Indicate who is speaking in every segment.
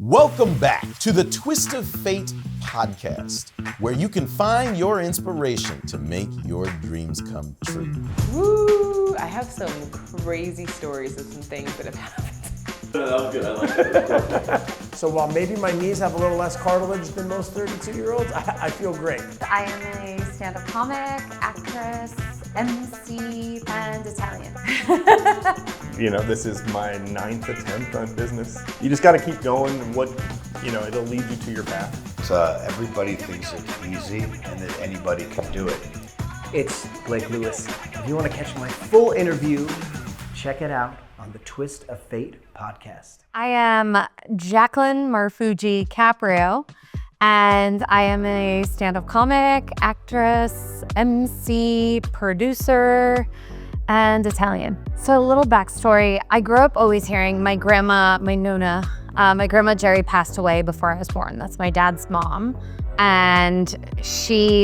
Speaker 1: Welcome back to the Twist of Fate podcast, where you can find your inspiration to make your dreams come true.
Speaker 2: Woo! I have some crazy stories of some things that have happened.
Speaker 3: That was good. I like it.
Speaker 4: So while maybe my knees have a little less cartilage than most 32-year-olds, I feel great.
Speaker 5: I am a stand-up comic, actress, MC, and Italian.
Speaker 6: You know, this is my 9th attempt on business. You just got to keep going, and it'll lead you to your path.
Speaker 7: Everybody thinks it's easy and that anybody can do it.
Speaker 4: It's Blake Lewis. If you want to catch my full interview, check it out on the Twist of Fate podcast.
Speaker 5: I am Jaclyn Marfuggi Caprio, and I am a stand-up comic, actress, MC, producer, and Italian. So a little backstory. I grew up always hearing my grandma, my Nona, my grandma Jerry passed away before I was born. That's my dad's mom. And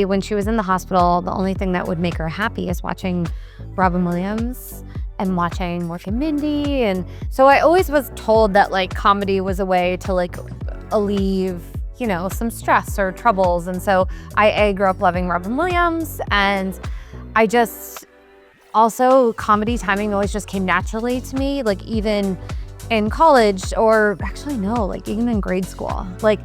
Speaker 5: when she was in the hospital, the only thing that would make her happy is watching Robin Williams and watching Mork and Mindy. And so I always was told that like comedy was a way to like alleviate, some stress or troubles. And so I grew up loving Robin Williams, and I just also comedy timing always just came naturally to me, like even in college, or actually no, like even in grade school. Like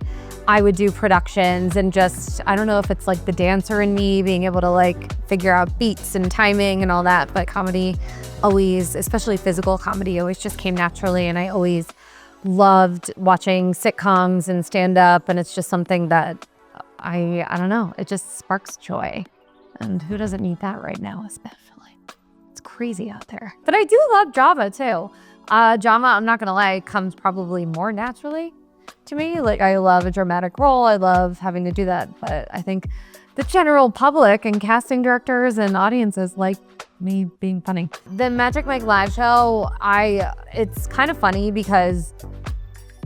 Speaker 5: I would do productions and just, I don't know if it's like the dancer in me being able to like figure out beats and timing and all that, but comedy always, especially physical comedy, always just came naturally. And I always loved watching sitcoms and stand up. And it's just something that I don't know, it just sparks joy. And who doesn't need that right now, especially? It's crazy out there. But I do love drama too. Drama, I'm not gonna lie, comes probably more naturally to me. Like I love a dramatic role. I love having to do that. But I think the general public and casting directors and audiences like me being funny. The Magic Mike live show, it's kind of funny because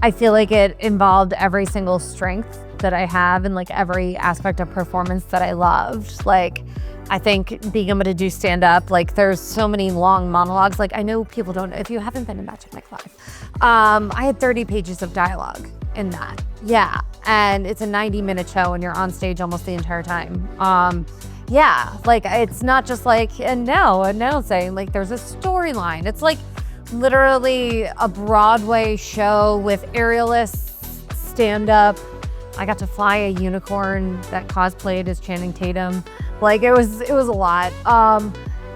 Speaker 5: I feel like it involved every single strength that I have and like every aspect of performance that I loved. Like I think being able to do stand up, like there's so many long monologues. Like I know people don't, if you haven't been to Magic Mike Live, I had 30 pages of dialogue in that. Yeah, and it's a 90-minute show and you're on stage almost the entire time. Yeah, like it's not just like, and now saying like there's a storyline. It's like literally a Broadway show with aerialists, stand up. I got to fly a unicorn that cosplayed as Channing Tatum. Like it was a lot.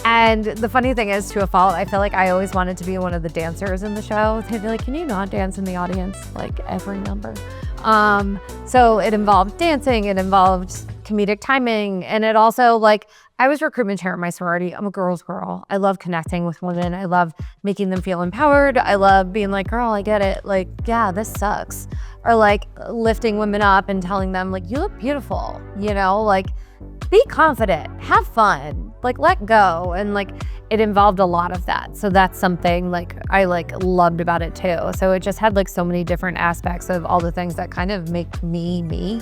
Speaker 5: And the funny thing is, to a fault, I feel like I always wanted to be one of the dancers in the show. They'd be like, can you not dance in the audience? Like every number. So it involved dancing, it involved comedic timing. And it also like, I was recruitment chair at my sorority. I'm a girl's girl. I love connecting with women. I love making them feel empowered. I love being like, girl, I get it. Like, yeah, this sucks. Or like lifting women up and telling them like, you look beautiful, like be confident, have fun, like let go. And like it involved a lot of that. So that's something like I like loved about it too. So it just had like so many different aspects of all the things that kind of make me.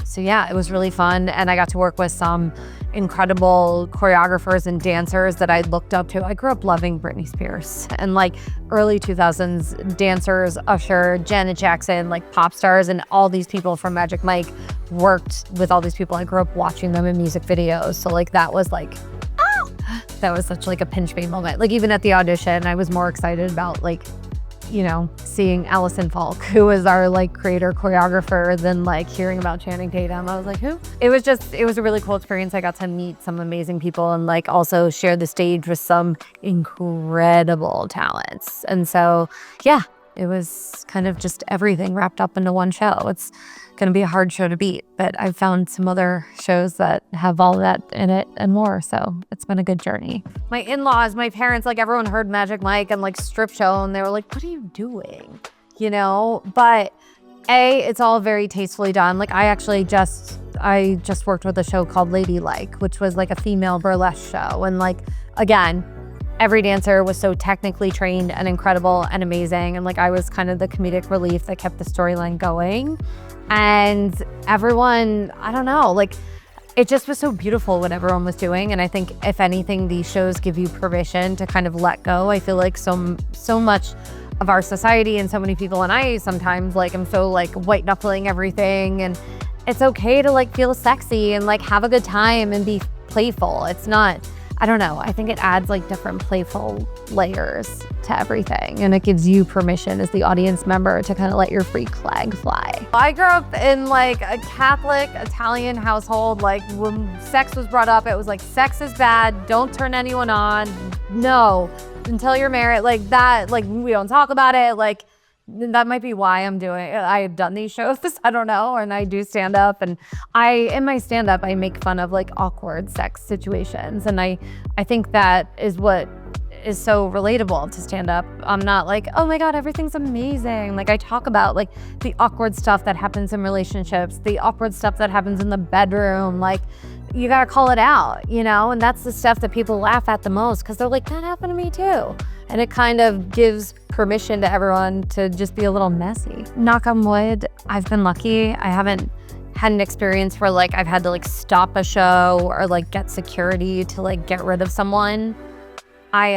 Speaker 5: So yeah, it was really fun. And I got to work with some incredible choreographers and dancers that I looked up to. I grew up loving Britney Spears and like early 2000s dancers, Usher, Janet Jackson, like pop stars, and all these people from Magic Mike worked with all these people. I grew up watching them in music videos. So like that was like, that was such like a pinch me moment. Like even at the audition, I was more excited about like, seeing Allison Falk, who was our like creator choreographer, than like hearing about Channing Tatum. I was like, who? It was a really cool experience. I got to meet some amazing people and like also share the stage with some incredible talents. And so, yeah, it was kind of just everything wrapped up into one show. It's going to be a hard show to beat, but I've found some other shows that have all of that in it and more. So it's been a good journey. My in-laws, my parents, like everyone heard Magic Mike and like strip show, and they were like, what are you doing? But it's all very tastefully done. Like I just worked with a show called Ladylike, which was like a female burlesque show. And like, again, every dancer was so technically trained and incredible and amazing. And like, I was kind of the comedic relief that kept the storyline going. And everyone, I don't know, like it just was so beautiful what everyone was doing. And I think if anything, these shows give you permission to kind of let go. I feel like so much of our society and so many people. And I sometimes like am so like white knuckling everything, and it's okay to like feel sexy and like have a good time and be playful. It's not, I don't know. I think it adds like different playful layers to everything, and it gives you permission as the audience member to kind of let your freak flag fly. I grew up in like a Catholic Italian household. Like when sex was brought up, it was like, sex is bad. Don't turn anyone on. No, until you're married. Like that, like we don't talk about it. Like that might be why I've done these shows. I don't know. And I do stand up, and in my stand up, I make fun of like awkward sex situations. And I think that is what is so relatable to stand up. I'm not like, oh my God, everything's amazing. Like I talk about like the awkward stuff that happens in relationships, the awkward stuff that happens in the bedroom. Like you gotta call it out, you know? And that's the stuff that people laugh at the most, because they're like, that happened to me too. And it kind of gives permission to everyone to just be a little messy. Knock on wood, I've been lucky. I haven't had an experience where like I've had to like stop a show or like get security to like get rid of someone. I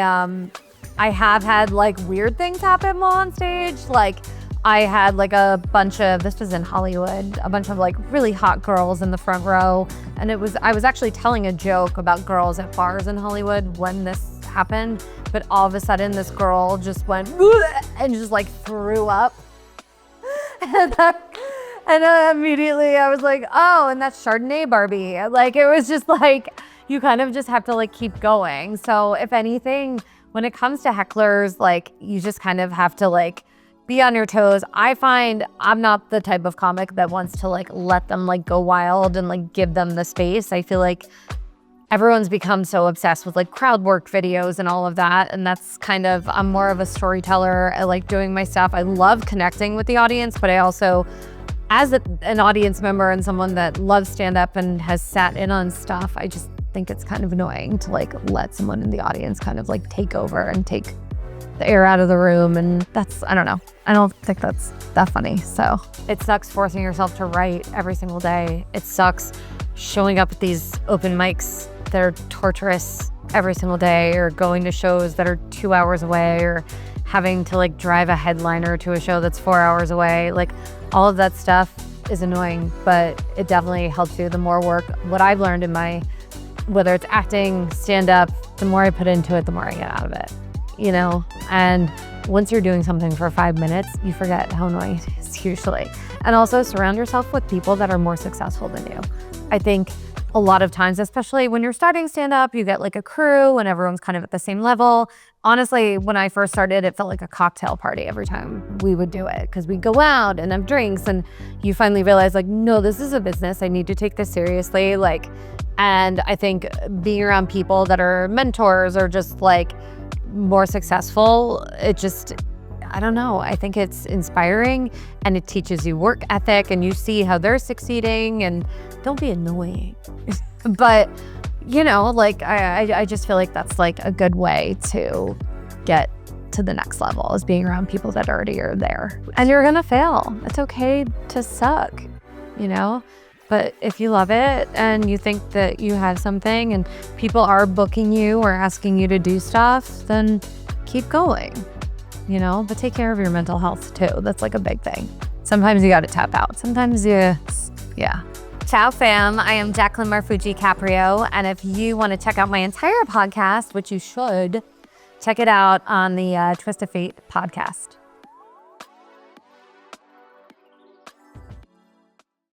Speaker 5: have had like weird things happen while on stage. Like I had like this was in Hollywood, a bunch of like really hot girls in the front row. And I was actually telling a joke about girls at bars in Hollywood when this happened. But all of a sudden this girl just went and just like threw up. And immediately I was like, oh, and that's Chardonnay Barbie. Like it was just like, you kind of just have to like keep going. So if anything, when it comes to hecklers, like you just kind of have to like be on your toes. I find I'm not the type of comic that wants to like let them like go wild and like give them the space. I feel like everyone's become so obsessed with like crowd work videos and all of that. And that's kind of, I'm more of a storyteller. I like doing my stuff. I love connecting with the audience, but I also, as an audience member and someone that loves stand-up and has sat in on stuff, I just think it's kind of annoying to like let someone in the audience kind of like take over and take the air out of the room. And that's, I don't know. I don't think that's that funny. So it sucks forcing yourself to write every single day. It sucks showing up at these open mics that are torturous every single day, or going to shows that are 2 hours away, or having to like drive a headliner to a show that's 4 hours away. Like all of that stuff is annoying, but it definitely helps you. The more work, what I've learned in whether it's acting, stand up, the more I put into it, the more I get out of it, you know? And once you're doing something for 5 minutes, you forget how annoying it is usually. And also surround yourself with people that are more successful than you. I think a lot of times, especially when you're starting stand-up, you get like a crew and everyone's kind of at the same level. Honestly, when I first started, it felt like a cocktail party every time we would do it, because we'd go out and have drinks, and you finally realize like, no, this is a business. I need to take this seriously. Like, and I think being around people that are mentors or just like more successful, it just, I don't know. I think it's inspiring, and it teaches you work ethic, and you see how they're succeeding, and don't be annoying. But, you know, like I just feel like that's like a good way to get to the next level, is being around people that already are there. And you're gonna fail. It's okay to suck, you know? But if you love it and you think that you have something and people are booking you or asking you to do stuff, then keep going, you know? But take care of your mental health too. That's like a big thing. Sometimes you gotta tap out. Sometimes yeah. Ciao fam, I am Jaclyn Marfuggi Caprio, and if you want to check out my entire podcast, which you should, check it out on the Twist of Fate podcast.